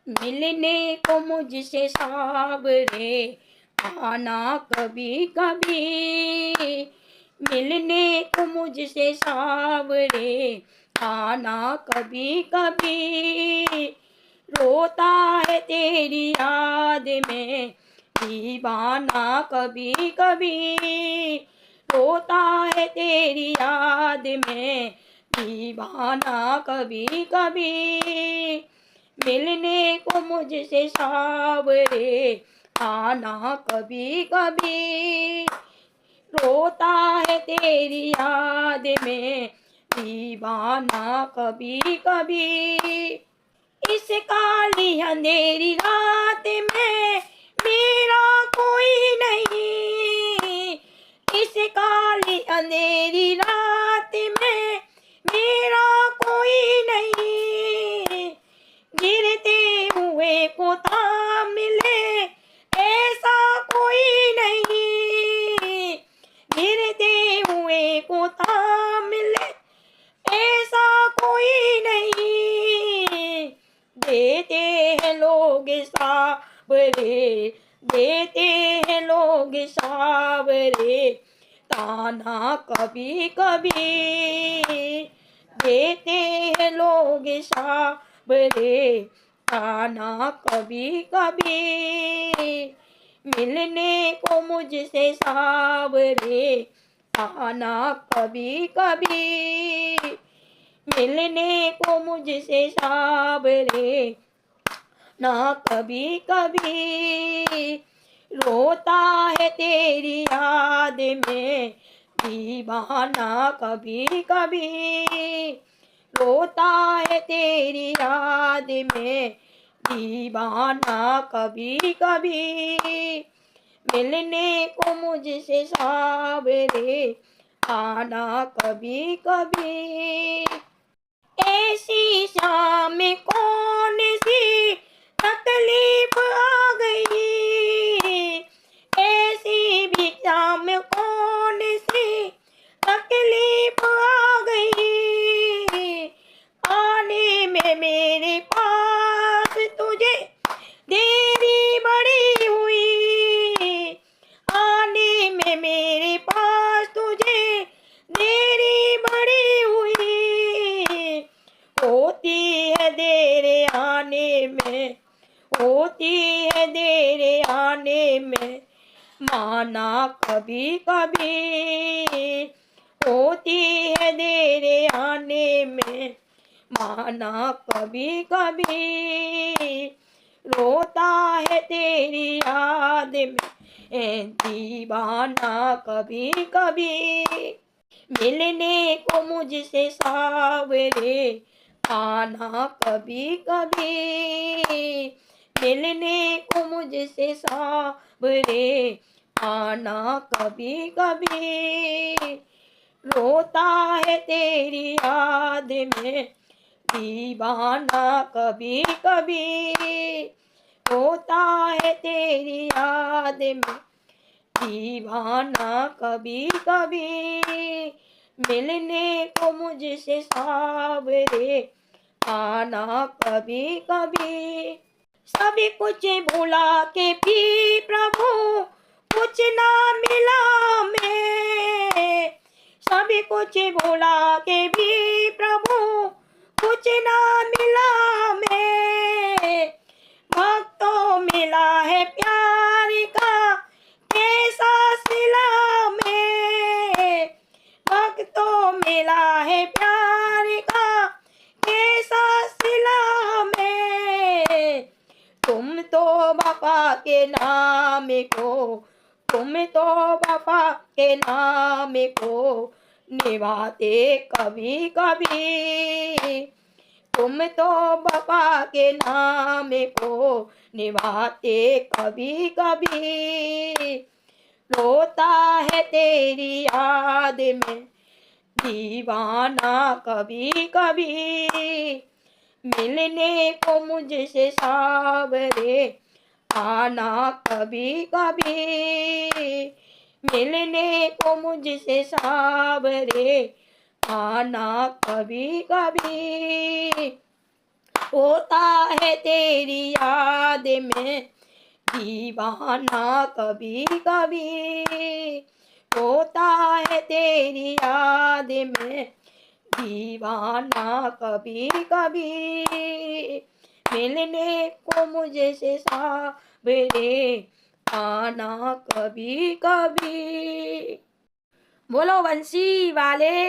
मिलने को मुझसे सावरे आना कभी कभी। मिलने को मुझसे सावरे आना कभी कभी। रोता है तेरी याद में दीवाना कभी कभी। रोता है तेरी याद में दीवाना कभी कभी। मिलने को मुझसे सावरे आना कभी कभी। रोता है तेरी याद में दीवाना कभी कभी। इस काली अंधेरी रात में मेरा कोई नहीं। इस काली अंधेरी रात में मेरा कोई नहीं। गिरते हुए को थाम ले ऐसा कोई नहीं। गिरते हुए को थाम ले ऐसा कोई नहीं। देते हैं लोग सावरे, देते हैं लोग सावरे ताना कभी कभी। देते हैं लोग सावरे ताना कभी कभी। मिलने को मुझसे सावरे आना कभी कभी। मिलने को मुझसे सावरे ना कभी कभी। रोता है तेरी याद में दीवाना कभी कभी। रोता है तेरी याद में दीवाना कभी कभी। मिलने को मुझसे सावरे आना कभी कभी। ऐसी शाम कौन सी तकलीफ आ गई। ऐसी भी शाम कौन सी तकलीफ आ गई। आने में मेरे पास तुझे देरी बड़ी हुई। आने में मेरे पास तुझे देरी बड़ी हुई। होती है देर आने में, होती है देर आने में माना कभी कभी। होती है देर आने में माना कभी कभी। रोता है तेरी याद में दीवाना कभी कभी। मिलने को मुझसे सावरे आना कभी कभी। मिलने को मुझसे सावरे आना कभी कभी। रोता है तेरी याद में दीवाना कभी कभी। रोता है तेरी याद में दीवाना कभी कभी। मिलने को मुझसे सावरे आना कभी कभी। सभी कुछ भुला के भी प्रभु कुछ ना मिला मैं। सभी कुछ भुला के भी प्रभु कुछ ना मिला मैं। भक्तों मिला है प्यार का कैसा सिला मैं। भक्तों मिला है प्यार का कैसा सिला मैं। तुम तो वफा के नाम को, तुम तो वफा के नाम को निभाते कभी कभी। तुम तो वफा के नाम को निभाते कभी कभी। रोता है तेरी याद में दीवाना कभी कभी। मिलने को मुझसे सावरे आना कभी कभी। मिलने को मुझसे सावरे आना कभी कभी। रोता है तेरी याद में दीवाना कभी कभी, रोता है तेरी याद में दीवाना कभी कभी। मिलने को मुझे से सावरे आना कभी कभी। बोलो बंसी वाले।